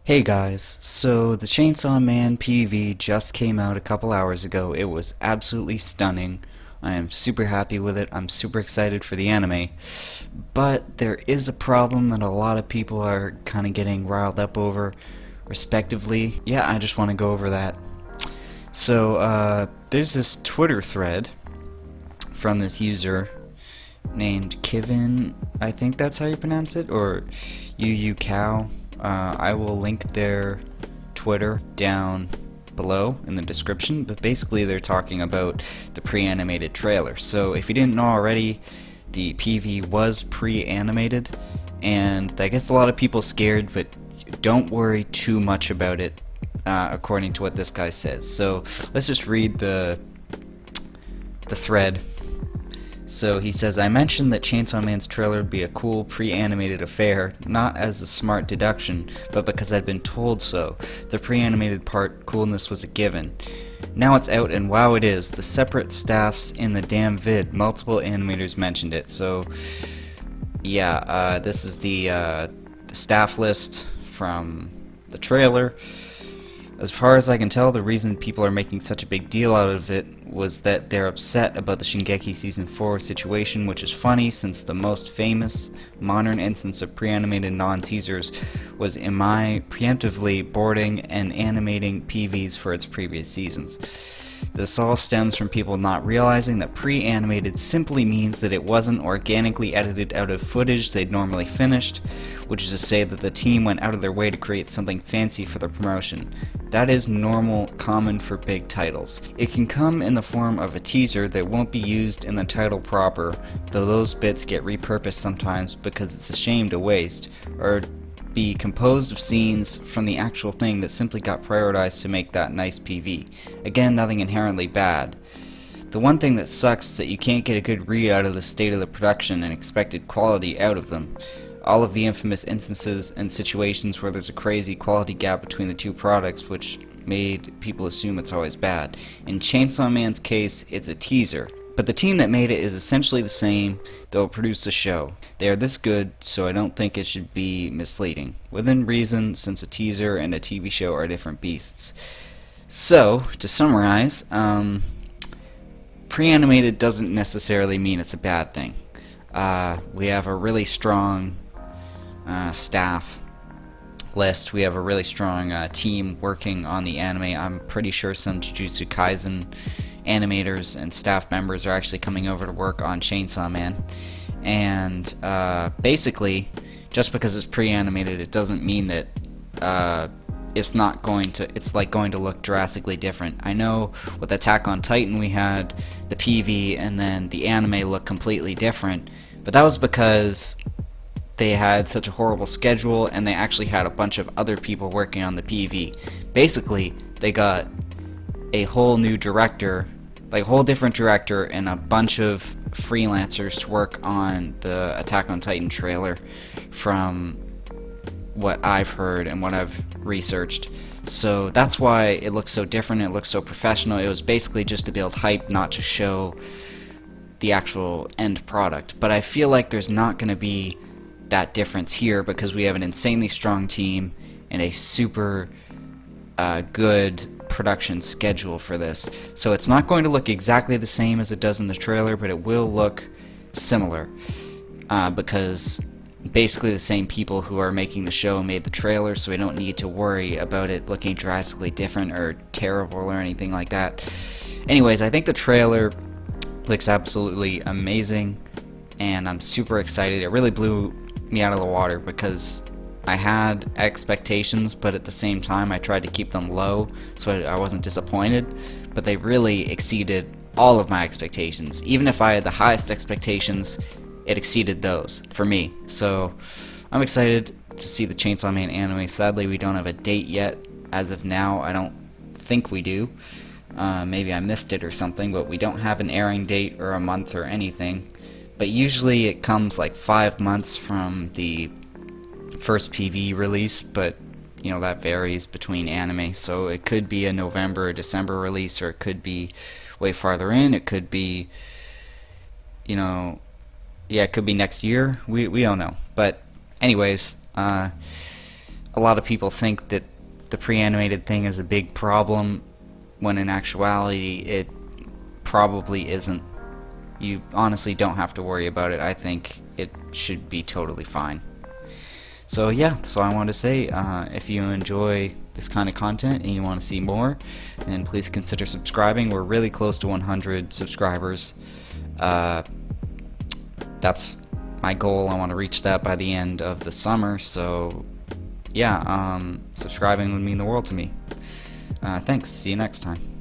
Hey guys, so the Chainsaw Man PV just came out a couple hours ago. It was absolutely stunning. I am super happy with it. I'm super excited for the anime. But there is a problem that a lot of people are kind of getting riled up over, respectively. Yeah, I just want to go over that. So, there's this Twitter thread from this user named Kevin, I think that's how you pronounce it, or Cow. I will link their Twitter down below in the description, but basically they're talking about the pre-animated trailer. So if you didn't know already, the PV was pre-animated, and that gets a lot of people scared, but don't worry too much about it, according to what this guy says. So let's just read the thread. So he says, I mentioned that Chainsaw Man's trailer would be a cool pre-animated affair, not as a smart deduction, but because I'd been told so. The pre-animated part, coolness was a given. Now it's out, and wow it is. The separate staffs in the damn vid. Multiple animators mentioned it. So, yeah, this is the staff list from the trailer. As far as I can tell, the reason people are making such a big deal out of it was that they're upset about the Shingeki Season 4 situation, which is funny since the most famous modern instance of pre-animated non-teasers was Imai preemptively boarding and animating PVs for its previous seasons. This all stems from people not realizing that pre-animated simply means that it wasn't organically edited out of footage they'd normally finished, which is to say that the team went out of their way to create something fancy for the promotion. That is normal, common for big titles. It can come in the form of a teaser that won't be used in the title proper, though those bits get repurposed sometimes because it's a shame to waste, or be composed of scenes from the actual thing that simply got prioritized to make that nice PV. Again, nothing inherently bad. The one thing that sucks is that you can't get a good read out of the state of the production and expected quality out of them. All of the infamous instances and situations where there's a crazy quality gap between the two products, which made people assume it's always bad. In Chainsaw Man's case, it's a teaser. But the team that made it is essentially the same that will produce the show. They are this good, so I don't think it should be misleading. Within reason, since a teaser and a TV show are different beasts. So, to summarize, pre-animated doesn't necessarily mean it's a bad thing. We have a really strong staff list. We have a really strong team working on the anime. I'm pretty sure some Jujutsu Kaisen animators and staff members are actually coming over to work on Chainsaw Man. And basically, just because it's pre-animated, it doesn't mean that it's like going to look drastically different. I know with Attack on Titan we had the PV and then the anime looked completely different, but that was because they had such a horrible schedule and they actually had a bunch of other people working on the PV. Basically, they got a whole new director, like a whole different director, and a bunch of freelancers to work on the Attack on Titan trailer from what I've heard and what I've researched. So that's why it looks so different, it looks so professional. It was basically just to build hype, not to show the actual end product. But I feel like there's not going to be that difference here because we have an insanely strong team and a super good production schedule for this. So it's not going to look exactly the same as it does in the trailer, but it will look similar because basically the same people who are making the show made the trailer, so we don't need to worry about it looking drastically different or terrible or anything like that. Anyways, I think the trailer looks absolutely amazing and I'm super excited. It really blew me out of the water because I had expectations, but at the same time I tried to keep them low so I wasn't disappointed, but they really exceeded all of my expectations. Even if I had the highest expectations, it exceeded those for me. So I'm excited to see the Chainsaw Man anime. Sadly, we don't have a date yet. As of now, I don't think we do. Maybe I missed it or something, but we don't have an airing date or a month or anything. But usually it comes like 5 months from the first PV release, but you know that varies between anime, so it could be a November or December release, or it could be way farther in. It could be, you know, yeah, it could be next year. We don't know. But anyways, a lot of people think that the pre-animated thing is a big problem, when in actuality it probably isn't. You honestly don't have to worry about it. I think it should be totally fine. So yeah, so I want to say, if you enjoy this kind of content and you want to see more, then please consider subscribing. We're really close to 100 subscribers. That's my goal. I want to reach that by the end of the summer. So yeah, subscribing would mean the world to me. Thanks. See you next time.